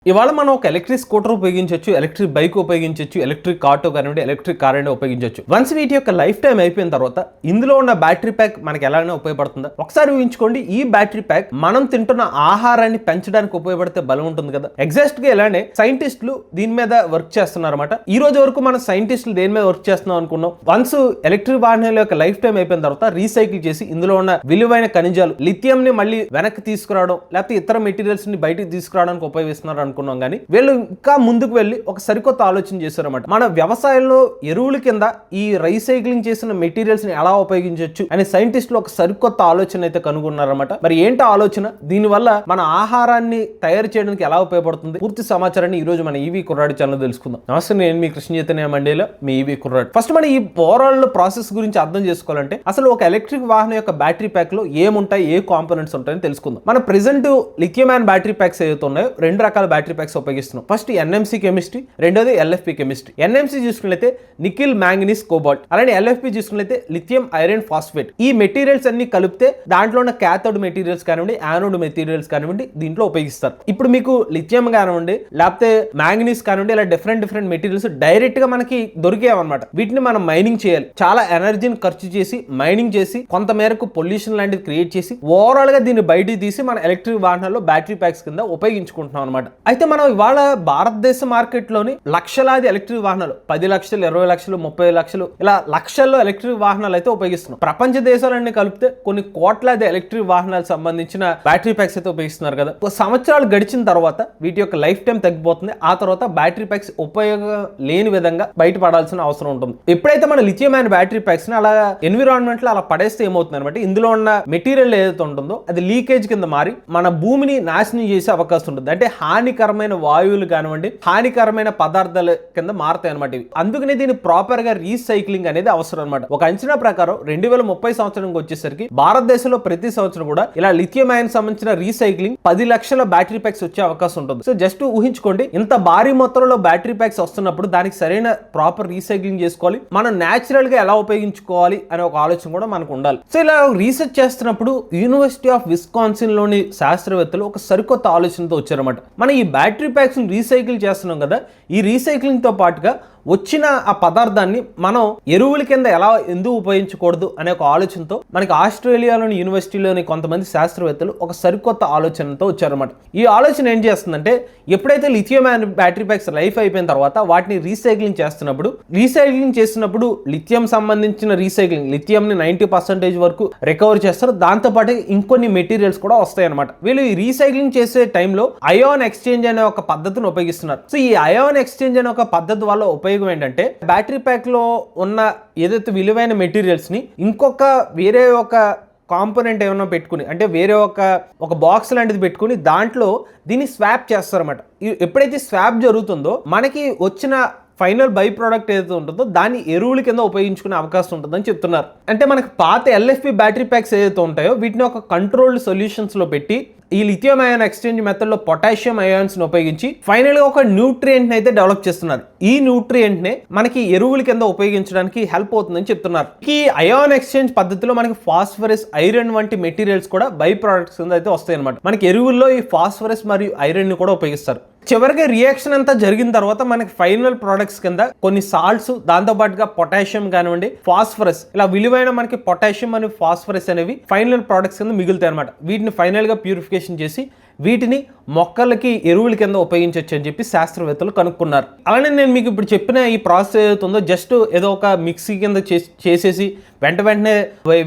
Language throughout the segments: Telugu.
ఇవాళ మనం ఒక ఎలక్ట్రిక్ స్కూటర్ ఉపయోగించవచ్చు, ఎలక్ట్రిక్ బైక్ ఉపయోగించవచ్చు, ఎలక్ట్రిక్ ఆటో కానివ్వండి, ఎలక్ట్రిక్ కార్ అయినా ఉపయోగించవచ్చు. వన్స్ వీటి యొక్క లైఫ్ టైం అయిపోయిన తర్వాత ఇందులో ఉన్న బ్యాటరీ ప్యాక్ మనకి ఎలాగైనా ఉపయోగపడుతుందా? ఒకసారి ఊహించుకోండి, ఈ బ్యాటరీ ప్యాక్ మనం తింటున్న ఆహారాన్ని పెంచడానికి ఉపయోగపడితే బలం ఉంటుంది కదా. ఎగ్జాక్ట్ గా ఇలానే సైంటిస్టులు దీని మీద వర్క్ చేస్తున్నారన్నమాట. ఈ రోజు వరకు మన సైంటిస్టులు దేని మీద వర్క్ చేస్తున్నాం అనుకున్నాం. వన్స్ ఎలక్ట్రిక్ వాహనాల యొక్క లైఫ్ టైం అయిపోయిన తర్వాత రీసైకిల్ చేసి ఇందులో ఉన్న విలువైన ఖనిజాలు లిథియం ని మళ్ళీ వెనక్కి తీసుకురావడం, లేకపోతే ఇతర మెటీరియల్స్ ని బయటికి తీసుకురావడానికి ఉపయోగిస్తున్నారు అనుకున్నాం. కానీ వీళ్ళు ఇంకా ముందుకు వెళ్ళి ఒక సరికొత్త ఆలోచన చేశారన్నమాట. మన వ్యవసాయంలో ఎరువుల కింద ఈ రీసైక్లింగ్ చేసిన మెటీరియల్స్ ని ఎలా ఉపయోగించవచ్చు అని సైంటిస్టులు ఒక సరికొత్త ఆలోచన అయితే కనుగొన్నారన్నమాట. మరి ఏంటి ఆలోచన? దీనివల్ల మన ఆహారాన్ని తయారు చేయడానికి ఎలా ఉపయోగపడుతుంది? పూర్తి సమాచారాన్ని ఈ రోజు మన ఈవీ కుర్రాడు ఛానల్ తెలుసుకుందాం. నమస్తే, నేను మీ కృష్ణ చైతన్య మండేలో మీ ఈవీ కుర్రాడు. ఫస్ట్ మన ఈ ఓవరాల్ ప్రాసెస్ గురించి అర్థం చేసుకోవాలంటే అసలు ఒక ఎలక్ట్రిక్ వాహనం యొక్క బ్యాటరీ ప్యాక్ లో ఏముంటాయి, ఏ కాంపోనెంట్స్ ఉంటాయని తెలుసుకుందాం. మన present lithium ion battery packs ఏవైతే ఉన్నాయో రెండు రకాల బ్యాటరీ ప్యాక్స్ ఉపయోగిస్తున్నాం. ఫస్ట్ ఎన్ఎంసీ కెమిస్ట్రీ, రెండోది ఎల్ఎఫ్పి కెమిస్ట్రీ. ఎన్ఎంసీ చూసుకున్నట్లయితే నికిల్, మ్యాంగనీస్, కోబాల్ట్. అలానే ఎల్ఎఫ్పి చూసుకున్నట్లయితే లిథియం ఐరన్ ఫాస్ఫేట్. ఈ మెటీరియల్స్ అన్ని కలిపితే దాంట్లో ఉన్న క్యాథోడ్ మెటీరియల్స్ కానివ్వండి, యానోడ్ మెటీరియల్స్ కానివ్వండి దీంట్లో ఉపయోగిస్తారు. ఇప్పుడు మీకు లిథియం కానివ్వండి, లేకపోతే మ్యాంగనీస్ కానివ్వండి, ఇలా డిఫరెంట్ మెటీరియల్స్ డైరెక్ట్ గా మనకి దొరికేవన్నమాట. వీటిని మనం మైనింగ్ చేయాలి. చాలా ఎనర్జీని ఖర్చు చేసి మైనింగ్ చేసి కొంత మేరకు పొల్యూషన్ లాంటిది క్రియేట్ చేసి ఓవరాల్ గా దీన్ని బయటికి తీసి మన ఎలక్ట్రిక్ వాహనాల్లో బ్యాటరీ ప్యాక్స్ కింద ఉపయోగించుకుంటున్నాం అనమాట. అయితే మనం ఇవాళ భారతదేశ మార్కెట్ లోని లక్షలాది ఎలక్ట్రిక్ వాహనాలు, 10 లక్షలు, 20 లక్షలు, 30 లక్షలు, ఇలా లక్షల్లో ఎలక్ట్రిక్ వాహనాలు అయితే ఉపయోగిస్తున్నాం. ప్రపంచ దేశాలన్నీ కలిపితే కొన్ని కోట్లాది ఎలక్ట్రిక్ వాహనాలకు సంబంధించిన బ్యాటరీ ప్యాక్స్ అయితే ఉపయోగిస్తున్నారు కదా. సంవత్సరాలు గడిచిన తర్వాత వీటి యొక్క లైఫ్ టైం తగ్గిపోతుంది. ఆ తర్వాత బ్యాటరీ ప్యాక్స్ ఉపయోగం లేని విధంగా బయటపడాల్సిన అవసరం ఉంటుంది. ఎప్పుడైతే మన లిథియం అయాన్ బ్యాటరీ ప్యాక్స్ ని అలా ఎన్విరాన్మెంట్ లో అలా పడేస్తే ఏమవుతుంది అనమాట, ఇందులో ఉన్న మెటీరియల్ ఏదైతే ఉంటుందో అది లీకేజ్ కింద మారి మన భూమిని నాశనం చేసే అవకాశం ఉంటుంది. అంటే హానికరమైన వాయువులు కానివ్వండి, హానికరమైన పదార్థాల కింద మారుతాయి అనమాట ఇవి. అందుకనే దీన్ని ప్రాపర్ గా రీసైక్లింగ్ అనేది అవసరం అనమాట. ఒక అంచనా ప్రకారం 2030 సంవత్సరానికి వచ్చేసరికి భారతదేశంలో ప్రతి సంవత్సరం కూడా ఇలా లిథియం అయాన్ సంబంధించిన రీసైక్లింగ్ 10 లక్షల బ్యాటరీ ప్యాక్స్ వచ్చే అవకాశం ఉంటుంది. సో జస్ట్ ఊహించుకోండి, ఇంత భారీ మొత్తంలో బ్యాటరీ ప్యాక్స్ వస్తున్నప్పుడు దానికి సరైన ప్రాపర్ రీసైక్లింగ్ చేసుకోవాలి, మనం న్యాచురల్ గా ఎలా ఉపయోగించుకోవాలి అనే ఒక ఆలోచన కూడా మనకు ఉండాలి. సో ఇలా రీసెర్చ్ చేస్తున్నప్పుడు యూనివర్సిటీ ఆఫ్ విస్కాన్సిన్ లోని శాస్త్రవేత్తలు ఒక సరికొత్త ఆలోచనతో వచ్చారన్నమాట. మన ఈ బ్యాటరీ ప్యాక్స్ రీసైకిల్ చేస్తున్నాం కదా, ఈ రీసైక్లింగ్ తో పాటుగా వచ్చిన ఆ పదార్థాన్ని మనం ఎరువుల కింద ఎలా ఎందుకు ఉపయోగించకూడదు అనే ఒక ఆలోచనతో మనకి ఆస్ట్రేలియాలోని యూనివర్సిటీలోని కొంతమంది శాస్త్రవేత్తలు ఒక సరికొత్త ఆలోచనతో వచ్చారన్నమాట. ఈ ఆలోచన ఏం చేస్తుందంటే, ఎప్పుడైతే lithium ion battery packs life అయిపోయిన తర్వాత వాటిని రీసైక్లింగ్ చేస్తున్నప్పుడు లిథియం సంబంధించిన రీసైక్లింగ్, లిథియంని 90% వరకు రికవర్ చేస్తారు. దాంతోపాటు ఇంకొన్ని మెటీరియల్స్ కూడా వస్తాయి అనమాట. వీళ్ళు ఈ రీసైక్లింగ్ చేసే టైంలో అయాన్ ఎక్స్చేంజ్ అనే ఒక పద్ధతిని ఉపయోగిస్తున్నారు. సో ఈ అయాన్ ఎక్స్చేంజ్ అనే ఒక పద్ధతి వల్ల ఉపయోగం ఏంటంటే, బ్యాటరీ ప్యాక్ లో ఉన్న ఏదైతే విలువైన మెటీరియల్స్ ని ఇంకొక వేరే ఒక కాంపోనెంట్ ఏమైనా పెట్టుకుని, అంటే వేరే ఒక బాక్స్ లాంటిది పెట్టుకుని దాంట్లో దీన్ని స్వాప్ చేస్తారన్నమాట. ఎప్పుడైతే స్వాప్ జరుగుతుందో మనకి వచ్చిన ఫైనల్ బై ప్రోడక్ట్ ఏదైతే ఉంటుందో దాన్ని ఎరువుల కింద ఉపయోగించుకునే అవకాశం ఉంటుందని చెప్తున్నారు. అంటే మనకి పాత ఎల్ఎఫ్పి బ్యాటరీ ప్యాక్స్ ఏదైతే ఉంటాయో వీటిని ఒక కంట్రోల్డ్ సొల్యూషన్స్ లో పెట్టి ఈ లిథియం అయాన్ ఎక్స్చేంజ్ మెథడ్ లో పొటాషియం అయాన్స్ ని ఉపయోగించి ఫైనల్ గా ఒక న్యూట్రియంట్ అయితే డెవలప్ చేస్తున్నారు. ఈ న్యూట్రియంట్ నే మనకి ఎరువుల కింద ఉపయోగించడానికి హెల్ప్ అవుతుందని చెప్తున్నారు. ఈ అయాన్ ఎక్స్చేంజ్ పద్ధతిలో మనకి ఫాస్ఫరస్, ఐరన్ వంటి మెటీరియల్స్ కూడా బై ప్రొడక్ట్స్ కింద అయితే వస్తాయి అనమాట. మనకి ఎరువుల్లో ఈ ఫాస్ఫరస్ మరియు ఐరన్ ని కూడా ఉపయోగిస్తారు. చివరికి రియాక్షన్ అంతా జరిగిన తర్వాత మనకి ఫైనల్ ప్రొడక్ట్స్ కింద కొన్ని సాల్ట్స్, దాంతో పాటుగా పొటాషియం కానివ్వండి, ఫాస్ఫరస్, ఇలా విలువైన మనకి పొటాషియం మరియు ఫాస్ఫరస్ అనేవి ఫైనల్ ప్రొడక్ట్స్ కింద మిగులుతాయి అనమాట. వీటిని ఫైనల్ గా ప్యూరిఫికేషన్ చేసి వీటిని మొక్కలకి ఎరువుల కింద ఉపయోగించవచ్చు అని చెప్పి శాస్త్రవేత్తలు కనుక్కున్నారు. అలానే నేను మీకు ఇప్పుడు చెప్పిన ఈ ప్రాసెస్ ఏదైతుందో జస్ట్ ఏదో ఒక మిక్సీ కింద చేసేసి వెంటనే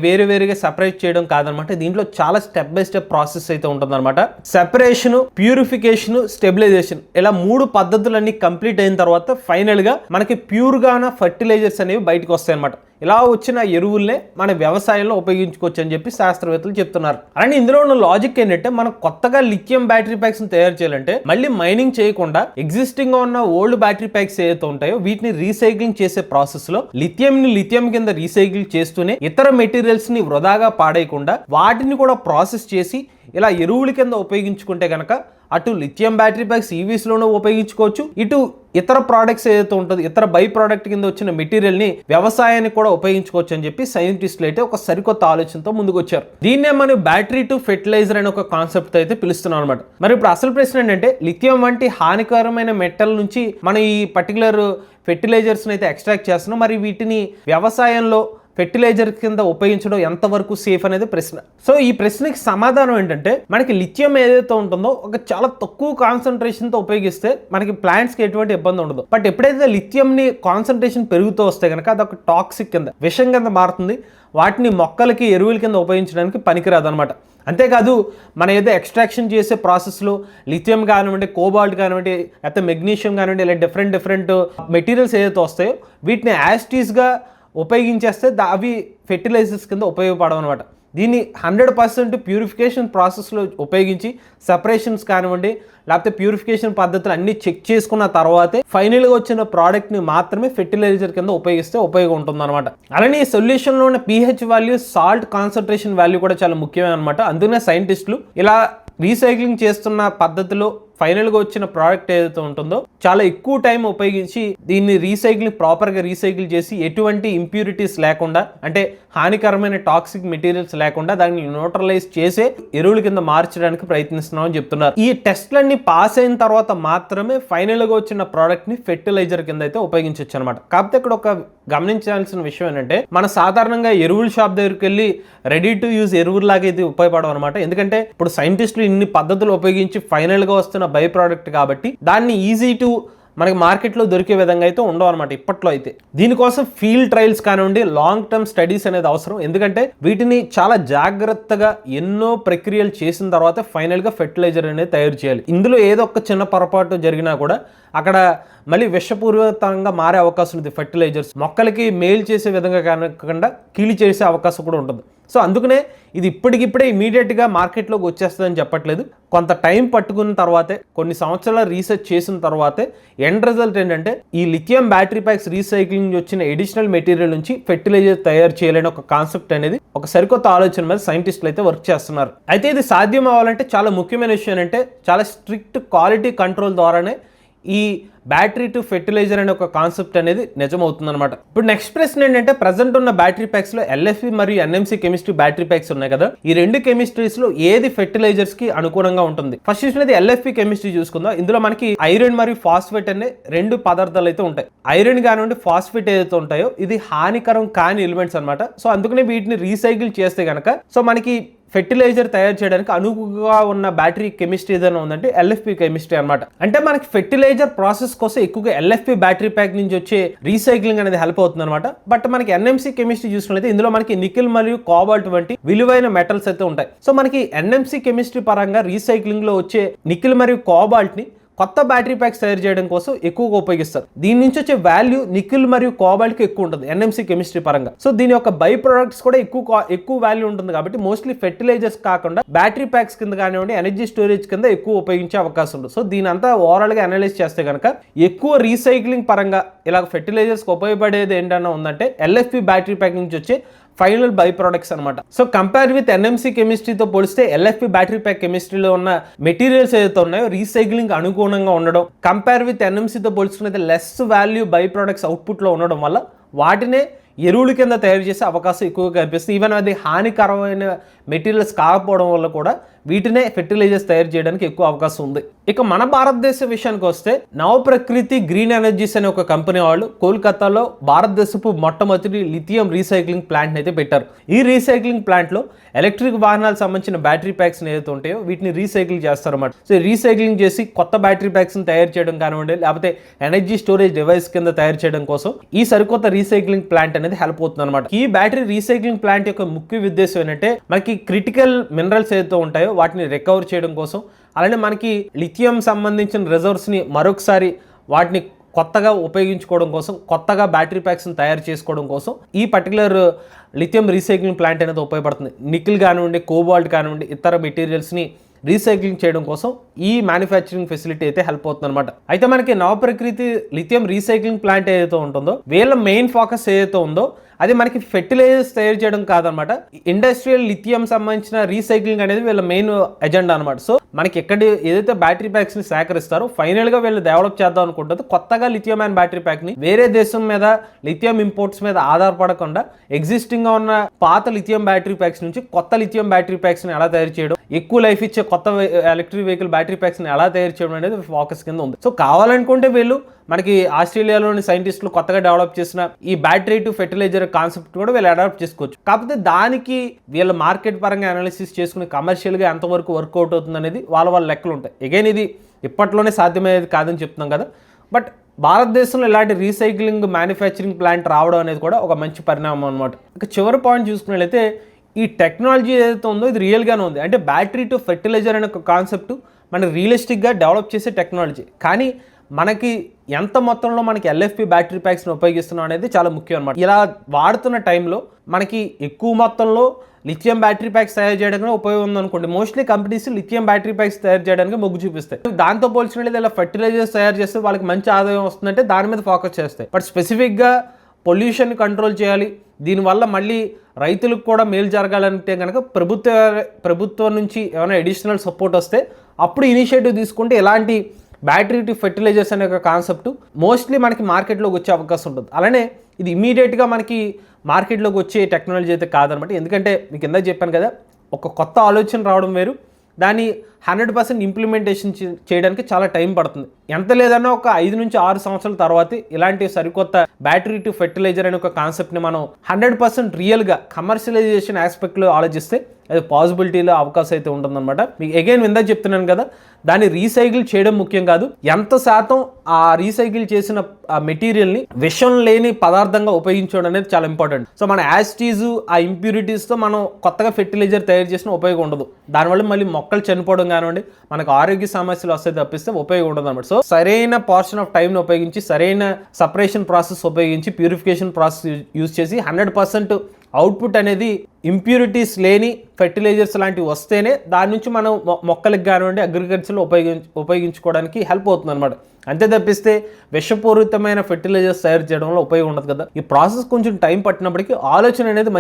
వేరుగా సెపరేట్ చేయడం కాదనమాట. దీంట్లో చాలా స్టెప్ బై స్టెప్ ప్రాసెస్ అయితే ఉంటుందన్నమాట. సెపరేషన్, ప్యూరిఫికేషన్, స్టెబిలైజేషన్, ఇలా 3 పద్ధతులన్నీ కంప్లీట్ అయిన తర్వాత ఫైనల్ గా మనకి ప్యూర్ గాన ఫర్టిలైజర్స్ అనేవి బయటకు వస్తాయి అనమాట. ఇలా వచ్చిన ఎరువుల్నే మన వ్యవసాయంలో ఉపయోగించుకోవచ్చు అని చెప్పి శాస్త్రవేత్తలు చెప్తున్నారు. అలానే ఇందులో ఉన్న లాజిక్ ఏంటంటే, మనం కొత్తగా లిథియం బ్యాటరీ ప్యాక్స్ తయారు చేయాలంటే మళ్ళీ మైనింగ్ చేయకుండా ఎగ్జిస్టింగ్ గా ఉన్న ఓల్డ్ బ్యాటరీ ప్యాక్స్ ఏదైతే ఉంటాయో వీటిని రీసైక్లింగ్ చేసే ప్రాసెస్ లో లిథియం కింద రీసైకిల్ చేస్తూనే ఇతర మెటీరియల్స్ ని వృధాగా పాడేయకుండా వాటిని కూడా ప్రాసెస్ చేసి ఇలా ఎరువుల కింద ఉపయోగించుకుంటే కనుక అటు లిథియం బ్యాటరీ ప్యాక్స్ ఈవీస్ లోనూ ఉపయోగించుకోవచ్చు, ఇటు ఇతర ప్రోడక్ట్స్ ఏదైతే ఉంటుందో ఇతర బై ప్రోడక్ట్ కింద వచ్చిన మెటీరియల్ని వ్యవసాయానికి కూడా ఉపయోగించుకోవచ్చు అని చెప్పి సైంటిస్టులు అయితే ఒక సరికొత్త ఆలోచనతో ముందుకు వచ్చారు. దీన్నే మనం బ్యాటరీ టు ఫెర్టిలైజర్ అనే ఒక కాన్సెప్ట్ అయితే పిలుస్తున్నాం అనమాట. మరి ఇప్పుడు అసలు ప్రశ్న ఏంటంటే లిథియం వంటి హానికరమైన మెటల్ నుంచి మనం ఈ పర్టికులర్ ఫెర్టిలైజర్స్ని అయితే ఎక్స్ట్రాక్ట్ చేస్తున్నాం. మరి వీటిని వ్యవసాయంలో ఫెర్టిలైజర్ కింద ఉపయోగించడం ఎంతవరకు సేఫ్ అనేది ప్రశ్న. సో ఈ ప్రశ్నకి సమాధానం ఏంటంటే మనకి లిథియం ఏదైతే ఉంటుందో ఒక చాలా తక్కువ కాన్సన్ట్రేషన్తో ఉపయోగిస్తే మనకి ప్లాంట్స్కి ఎటువంటి ఇబ్బంది ఉండదు. బట్ ఎప్పుడైతే లిథియంని కాన్సన్ట్రేషన్ పెరుగుతూ వస్తే కనుక అదొక టాక్సిక్ కింద విషం కింద మారుతుంది. వాటిని మొక్కలకి ఎరువుల కింద ఉపయోగించడానికి పనికిరాదు అనమాట. అంతేకాదు మన ఏదో ఎక్స్ట్రాక్షన్ చేసే ప్రాసెస్లో లిథియం కానివ్వండి, కోబాల్ట్ కానివ్వండి, లేకపోతే మెగ్నీషియం కానివ్వండి, ఇలా డిఫరెంట్ మెటీరియల్స్ ఏదైతే వస్తాయో వీటిని యాస్టీస్గా ఉపయోగించేస్తే అవి ఫెర్టిలైజర్స్ కింద ఉపయోగపడవు అనమాట. దీన్ని 100% ప్యూరిఫికేషన్ ప్రాసెస్లో ఉపయోగించి సెపరేషన్స్ కానివ్వండి, లేకపోతే ప్యూరిఫికేషన్ పద్ధతులు అన్నీ చెక్ చేసుకున్న తర్వాతే ఫైనల్గా వచ్చిన ప్రోడక్ట్ని మాత్రమే ఫెర్టిలైజర్ కింద ఉపయోగిస్తే ఉపయోగం ఉంటుంది అనమాట. అలానే ఈ సొల్యూషన్లో ఉన్న pH value, salt concentration value కూడా చాలా ముఖ్యమే అనమాట. అందుకనే సైంటిస్టులు ఇలా రీసైక్లింగ్ చేస్తున్న పద్ధతిలో ఫైనల్గా వచ్చిన ప్రోడక్ట్ ఏదైతే ఉంటుందో చాలా ఎక్కువ టైం ఉపయోగించి దీన్ని ప్రాపర్గా రీసైకిల్ చేసి ఎటువంటి ఇంప్యూరిటీస్ లేకుండా, అంటే హానికరమైన టాక్సిక్ మెటీరియల్స్ లేకుండా దాన్ని న్యూట్రలైజ్ చేసే ఎరువుల కింద మార్చడానికి ప్రయత్నిస్తున్నామని చెప్తున్నారు. ఈ టెస్ట్లన్నీ పాస్ అయిన తర్వాత మాత్రమే ఫైనల్గా వచ్చిన ప్రోడక్ట్ని ఫెర్టిలైజర్ కింద అయితే ఉపయోగించవచ్చు అనమాట. కాకపోతే ఇక్కడ ఒక గమనించాల్సిన విషయం ఏంటంటే మన సాధారణంగా ఎరువుల షాప్ దగ్గరికి వెళ్ళి రెడీ టు యూజ్ ఎరువులాగా ఇది ఉపయోగపడవు అనమాట. ఎందుకంటే ఇప్పుడు సైంటిస్టులు ఇన్ని పద్ధతులు ఉపయోగించి ఫైనల్గా వస్తున్న బై ప్రోడక్ట్ కాబట్టి దాన్ని ఈజీ టు మనకి మార్కెట్లో దొరికే విధంగా అయితే ఉండవు అనమాట ఇప్పట్లో అయితే. దీనికోసం ఫీల్డ్ ట్రయల్స్ కానివ్వండి, లాంగ్ టర్మ్ స్టడీస్ అనేది అవసరం. ఎందుకంటే వీటిని చాలా జాగ్రత్తగా ఎన్నో ప్రక్రియలు చేసిన తర్వాత ఫైనల్గా ఫెర్టిలైజర్ అనేది తయారు చేయాలి. ఇందులో ఏదో ఒక చిన్న పొరపాటు జరిగినా కూడా అక్కడ మళ్ళీ విషపూరితంగా మారే అవకాశం ఉంది. ఫెర్టిలైజర్స్ మొక్కలకి మేలు చేసే విధంగా కాకుండా కీలి చేసే అవకాశం కూడా ఉంటుంది. సో అందుకనే ఇది ఇప్పటికిప్పుడే ఇమీడియట్గా మార్కెట్లోకి వచ్చేస్తుందని చెప్పట్లేదు. కొంత టైం పట్టుకున్న తర్వాతే, కొన్ని సంవత్సరాల రీసెర్చ్ చేసిన తర్వాతే ఎండ్ రిజల్ట్ ఏంటంటే ఈ లిథియం బ్యాటరీ ప్యాక్స్ రీసైక్లింగ్ వచ్చిన ఎడిషనల్ మెటీరియల్ నుంచి ఫెర్టిలైజర్ తయారు చేయాలని ఒక కాన్సెప్ట్ అనేది ఒక సరికొత్త ఆలోచన మీద సైంటిస్టులు అయితే వర్క్ చేస్తున్నారు. అయితే ఇది సాధ్యం అవ్వాలంటే చాలా ముఖ్యమైన విషయం అంటే చాలా స్ట్రిక్ట్ క్వాలిటీ కంట్రోల్ ద్వారానే ఈ బ్యాటరీ టు ఫెర్టిలైజర్ అనే ఒక కాన్సెప్ట్ అనేది నిజమవుతుంది అనమాట. ఇప్పుడు నెక్స్ట్ ప్రశ్న ఏంటంటే ప్రజెంట్ ఉన్న బ్యాటరీ ప్యాక్స్ లో LFP మరియు NMC కెమిస్ట్రీ బ్యాటరీ ప్యాక్స్ ఉన్నాయి కదా, ఈ రెండు కెమిస్ట్రీస్ లో ఏది ఫెర్టిలైజర్స్ కి అనుగుణంగా ఉంటుంది? ఫస్ట్ చూసినది LFP కెమిస్ట్రీ చూసుకుందాం. ఇందులో మనకి ఐరన్ మరియు ఫాస్ఫేట్ అనే రెండు పదార్థాలు అయితే ఉంటాయి. ఐరన్ కానివ్వండి, ఫాస్ఫేట్ ఏదైతే ఉంటాయో ఇది హానికరం కాని ఎలిమెంట్స్ అనమాట. సో అందుకనే వీటిని రీసైకిల్ చేస్తే కనుక సో మనకి ఫెర్టిలైజర్ తయారు చేయడానికి అనువుగా ఉన్న బ్యాటరీ కెమిస్ట్రీ ఏదైనా ఉందంటే LFP కెమిస్ట్రీ అనమాట. అంటే మనకి ఫెర్టిలైజర్ ప్రాసెస్ కోసం ఎక్కువగా LFP బ్యాటరీ ప్యాక్ నుంచి వచ్చే రీసైక్లింగ్ అనేది హెల్ప్ అవుతుంది అనమాట. బట్ మనకి NMC కెమిస్ట్రీ చూసుకున్నట్లయితే ఇందులో మనకి నికెల్ మరియు కోబాల్ట్ వంటి విలువైన మెటల్స్ అయితే ఉంటాయి. సో మనకి NMC కెమిస్ట్రీ పరంగా రీసైక్లింగ్ లో వచ్చే నికెల్ మరియు కోబాల్ట్ ని కొత్త బ్యాటరీ ప్యాక్స్ తయారు చేయడం కోసం ఎక్కువగా ఉపయోగిస్తారు. దీని నుంచి వచ్చే వాల్యూ నికెల్ మరియు కోబాల్ట్ కి ఎక్కువ ఉంటుంది NMC కెమిస్ట్రీ పరంగా. సో దీని యొక్క బై ప్రొడక్ట్స్ కూడా ఎక్కువ వాల్యూ ఉంటుంది కాబట్టి మోస్ట్లీ ఫెర్టిలైజర్స్ కాకుండా బ్యాటరీ ప్యాక్స్ కింద కానివ్వండి, ఎనర్జీ స్టోరేజ్ కింద ఎక్కువ ఉపయోగించే అవకాశం ఉంది. సో దీని అంతా ఓవరాల్ గా అనలైజ్ చేస్తే కనుక ఎక్కువ రీసైక్లింగ్ పరంగా ఇలా ఫెర్టిలైజర్స్ ఉపయోగపడేది ఏంటన్నా ఉందంటే LFP బ్యాటరీ ప్యాక్ నుంచి వచ్చే ఫైనల్ బై ప్రొడక్ట్స్ అనమాట. సో కంపేర్ విత్ NMC కెమిస్ట్రీతో పోలిస్తే LFP బ్యాటరీ ప్యాక్ కెమిస్ట్రీలో ఉన్న మెటీరియల్స్ ఏదైతే ఉన్నాయో రీసైక్లింగ్ అనుగుణంగా ఉండడం, కంపేర్ విత్ NMCతో పోల్చుకున్నది లెస్ వాల్యూ బై ప్రొడక్ట్స్ అవుట్పుట్లో ఉండడం వల్ల వాటినే ఎరువుల కింద తయారు చేసే అవకాశం ఎక్కువగా కనిపిస్తుంది. ఈవెన్ అది హానికరమైన మెటీరియల్స్ కాకపోవడం వల్ల కూడా వీటినే ఫెర్టిలైజర్స్ తయారు చేయడానికి ఎక్కువ అవకాశం ఉంది. ఇక మన భారతదేశ విషయానికి వస్తే నవప్రకృతి గ్రీన్ ఎనర్జీస్ అనే ఒక కంపెనీ వాళ్ళు కోల్కతాలో భారతదేశపు మొట్టమొదటి లిథియం రీసైక్లింగ్ ప్లాంట్ అయితే పెట్టారు. ఈ రీసైక్లింగ్ ప్లాంట్ లో ఎలక్ట్రిక్ వాహనాలకు సంబంధించిన బ్యాటరీ ప్యాక్స్ ఏదైతే ఉంటాయో వీటిని రీసైకిల్ చేస్తారన్నమాట. సో రీసైక్లింగ్ చేసి కొత్త బ్యాటరీ ప్యాక్స్ తయారు చేయడం కానివ్వండి, లేకపోతే ఎనర్జీ స్టోరేజ్ డివైస్ కింద తయారు చేయడం కోసం ఈ సరికొత్త రీసైక్లింగ్ ప్లాంట్ అనేది హెల్ప్ అవుతుంది అనమాట. ఈ బ్యాటరీ రీసైక్లింగ్ ప్లాంట్ యొక్క ముఖ్య ఉద్దేశం ఏంటంటే మనకి క్రిటికల్ మినరల్స్ ఏదైతే ఉంటాయో వాటిని రికవర్ చేయడం కోసం, అలానే మనకి లిథియం సంబంధించిన రిజర్వ్స్ని మరొకసారి వాటిని కొత్తగా ఉపయోగించుకోవడం కోసం, కొత్తగా బ్యాటరీ ప్యాక్స్ని తయారు చేసుకోవడం కోసం ఈ పర్టికులర్ లిథియం రీసైక్లింగ్ ప్లాంట్ అనేది ఉపయోగపడుతుంది. నికెల్ కానివ్వండి, కోబాల్ట్ కానివ్వండి, ఇతర మెటీరియల్స్ని రీసైక్లింగ్ చేయడం కోసం ఈ మ్యానుఫ్యాక్చరింగ్ ఫెసిలిటీ అయితే హెల్ప్ అవుతుంది అనమాట. అయితే మనకి నవప్రకృతి లిథియం రీసైక్లింగ్ ప్లాంట్ ఏదైతే ఉంటుందో వీళ్ళ మెయిన్ ఫోకస్ ఏదైతే ఉందో అది మనకి ఫెర్టిలైజర్స్ తయారు చేయడం కాదనమాట. ఇండస్ట్రియల్ లిథియం సంబంధించిన రీసైక్లింగ్ అనేది వీళ్ళ మెయిన్ ఎజెండా అనమాట. సో మనకి ఎక్కడ ఏదైతే బ్యాటరీ ప్యాక్స్ ని సేకరిస్తారో ఫైనల్ గా వీళ్ళు డెవలప్ చేద్దాం అనుకుంటుంది కొత్తగా లిథియం అండ్ బ్యాటరీ ప్యాక్ ని వేరే దేశం మీద లిథియం ఇంపోర్ట్స్ మీద ఆధారపడకుండా ఎగ్జిస్టింగ్ గా ఉన్న పాత లిథియం బ్యాటరీ ప్యాక్స్ నుంచి కొత్త లిథియం బ్యాటరీ ప్యాక్స్ ని ఎలా తయారు చేయడం, ఎక్కువ లైఫ్ ఇచ్చే కొత్త ఎలక్ట్రిక్ వెహికల్ బ్యాటరీ ప్యాక్స్ ని ఎలా తయారు చేయడం అనేది ఫోకస్ కింద ఉంది. సో కావాలనుకుంటే వీళ్ళు మనకి ఆస్ట్రేలియాలోని సైంటిస్టులు కొత్తగా డెవలప్ చేసిన ఈ బ్యాటరీ టు ఫెర్టిలైజర్ కాన్సెప్ట్ కూడా వీళ్ళు అడాప్ట్ చేసుకోవచ్చు. కాకపోతే దానికి వీళ్ళ మార్కెట్ పరంగా అనాలిసిస్ చేసుకుని కమర్షియల్గా ఎంతవరకు వర్కౌట్ అవుతుంది అనేది వాళ్ళ లెక్కలు ఉంటాయి. అగైన్ ఇది ఇప్పట్లోనే సాధ్యమయ్యేది కాదని చెప్తున్నాం కదా. బట్ భారతదేశంలో ఇలాంటి రీసైక్లింగ్ మ్యానుఫ్యాక్చరింగ్ ప్లాంట్ రావడం అనేది కూడా ఒక మంచి పరిణామం అనమాట. ఇక చివరి పాయింట్ చూసుకున్నట్లయితే ఈ టెక్నాలజీ ఏదైతే ఉందో ఇది రియల్గానే ఉంది. అంటే బ్యాటరీ టు ఫెర్టిలైజర్ అనే ఒక కాన్సెప్ట్ మనకి రియలిస్టిక్గా డెవలప్ చేసే టెక్నాలజీ. కానీ మనకి ఎంత మొత్తంలో మనకి ఎల్ఎఫ్పి బ్యాటరీ ప్యాక్స్ని ఉపయోగిస్తున్నాం అనేది చాలా ముఖ్యం అనమాట. ఇలా వాడుతున్న టైంలో మనకి ఎక్కువ మొత్తంలో లిథియం బ్యాటరీ ప్యాక్స్ తయారు చేయడానికి ఉపయోగం ఉందనుకోండి. Mostly companies lithium battery packs తయారు చేయడానికి మొగ్గు చూపిస్తాయి. దాంతో పోల్చినట్లయితే ఇలా ఫెర్టిలైజర్స్ తయారు చేస్తే వాళ్ళకి మంచి ఆదాయం వస్తుందంటే దాని మీద ఫోకస్ చేస్తాయి. బట్ స్పెసిఫిక్గా పొల్యూషన్ కంట్రోల్ చేయాలి, దీనివల్ల మళ్ళీ రైతులకు కూడా మేలు జరగాలంటే కనుక ప్రభుత్వం నుంచి ఏమైనా అడిషనల్ సపోర్ట్ వస్తే అప్పుడు ఇనిషియేటివ్ తీసుకుంటే ఇలాంటి బ్యాటరీ టు ఫెర్టిలైజర్స్ అనే ఒక కాన్సెప్ట్ మోస్ట్లీ మనకి మార్కెట్లోకి వచ్చే అవకాశం ఉంటుంది. అలానే ఇది ఇమీడియట్గా మనకి మార్కెట్లోకి వచ్చే టెక్నాలజీ అయితే కాదనమాట. ఎందుకంటే మీకు ఇందాక చెప్పాను కదా, ఒక కొత్త ఆలోచన రావడం వేరు, దాన్ని 100% ఇంప్లిమెంటేషన్ చేయడానికి చాలా టైం పడుతుంది. ఎంత లేదన్నా ఒక 5 నుంచి 6 సంవత్సరాల తర్వాత ఇలాంటి సరికొత్త బ్యాటరీ టు ఫెర్టిలైజర్ అనే ఒక కాన్సెప్ట్ని మనం 100% రియల్గా కమర్షియలైజేషన్ ఆస్పెక్ట్లో ఆలోచిస్తే అది పాసిబిలిటీలో అవకాశం అయితే ఉంటుందన్నమాట. మీకు అగైన్ ఇందాక చెప్తున్నాను కదా, దాన్ని రీసైకిల్ చేయడం ముఖ్యం కాదు, ఎంత శాతం ఆ రీసైకిల్ చేసిన ఆ మెటీరియల్ని విషం లేని పదార్థంగా ఉపయోగించడం అనేది చాలా ఇంపార్టెంట్. సో మన యాస్టీజు ఆ ఇంప్యూరిటీస్తో మనం కొత్తగా ఫెర్టిలైజర్ తయారు చేసిన ఉపయోగం ఉండదు. దానివల్ల మళ్ళీ మొక్కలు చనిపోవడం కానివ్వండి, మనకు ఆరోగ్య సమస్యలు వస్తే తప్పిస్తే ఉపయోగం ఉండదు అనమాట. సో సరైన పోర్షన్ ఆఫ్ టైంని ఉపయోగించి, సరైన సపరేషన్ ప్రాసెస్ ఉపయోగించి, ప్యూరిఫికేషన్ ప్రాసెస్ యూజ్ చేసి 100% అవుట్పుట్ అనేది ఇంప్యూరిటీస్ లేని ఫెర్టిలైజర్స్ లాంటివి వస్తేనే దాని నుంచి మనం మొక్కలకు కానివ్వండి అగ్రికల్చర్లో ఉపయోగించుకోవడానికి హెల్ప్ అవుతుంది అనమాట. అంతే తప్పిస్తే విషపూరితమైన ఫెర్టిలైజర్స్ తయారు చేయడంలో ఉపయోగం ఉండదు కదా. ఈ ప్రాసెస్ కొంచెం టైం పట్టినప్పటికీ ఆలోచన అనేది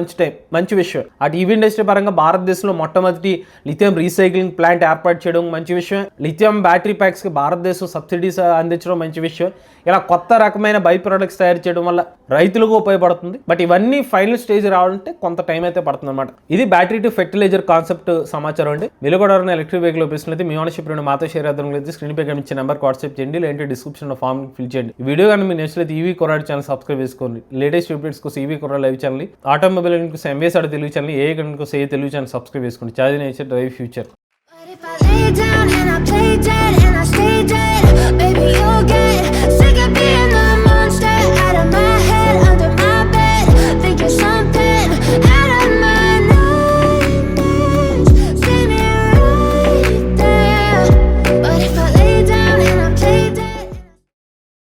మంచి విషయం. అటు ఈవీ ఇండస్ట్రీ పరంగా భారతదేశంలో మొట్టమొదటి లిథియం రీసైక్లింగ్ ప్లాంట్ ఏర్పాటు చేయడం మంచి విషయం. లిథియం బ్యాటరీ ప్యాక్స్కి భారతదేశం సబ్సిడీస్ అందించడం మంచి విషయం. ఇలా కొత్త రకమైన బై ప్రొడక్ట్స్ తయారు చేయడం వల్ల రైతులకు ఉపయోగపడుతుంది. బట్ ఇవన్నీ ఫైనల్ స్టేజ్ రావాలంటే కొంత టైం అయితే పడుతుంది అనమాట. ఇది బ్యాటరీ టు ఫెర్టిలైజర్ కాన్సెప్ట్ సమాచారం అండి. మీరు కూడా ఎలక్ట్రిక్ వెహికల్ ఉపయోగిస్తున్నది మీ ఓనర్షిప్ మాతో షేర్ అవుతుంది. స్క్రీన్ పై కనిపించే నెంబర్కి వాట్సాప్ చేయండి, లేదంటే డిస్క్రిప్షన్లో ఫామ్ ఫిల్ చేయండి. ఈ వీడియో కానీ మీ నచ్చినట్లయితే ఈవీ కొరాడ్ ఛానల్ సబ్స్క్రైబ్ చేసుకోండి. లేటెస్ట్ అప్డేట్స్ కోసం ఈవీ కొరాడ్ లైవ్ ఛానల్, ఆటోమొబైల్ కోసం ఎంబీఎస్ ఆడ తెలుగు ఛానల్, ఏ కోసం ఏ తెలుగు ఛానల్ సబ్స్క్రైబ్ చేసుకోండి. Charge nature drive future.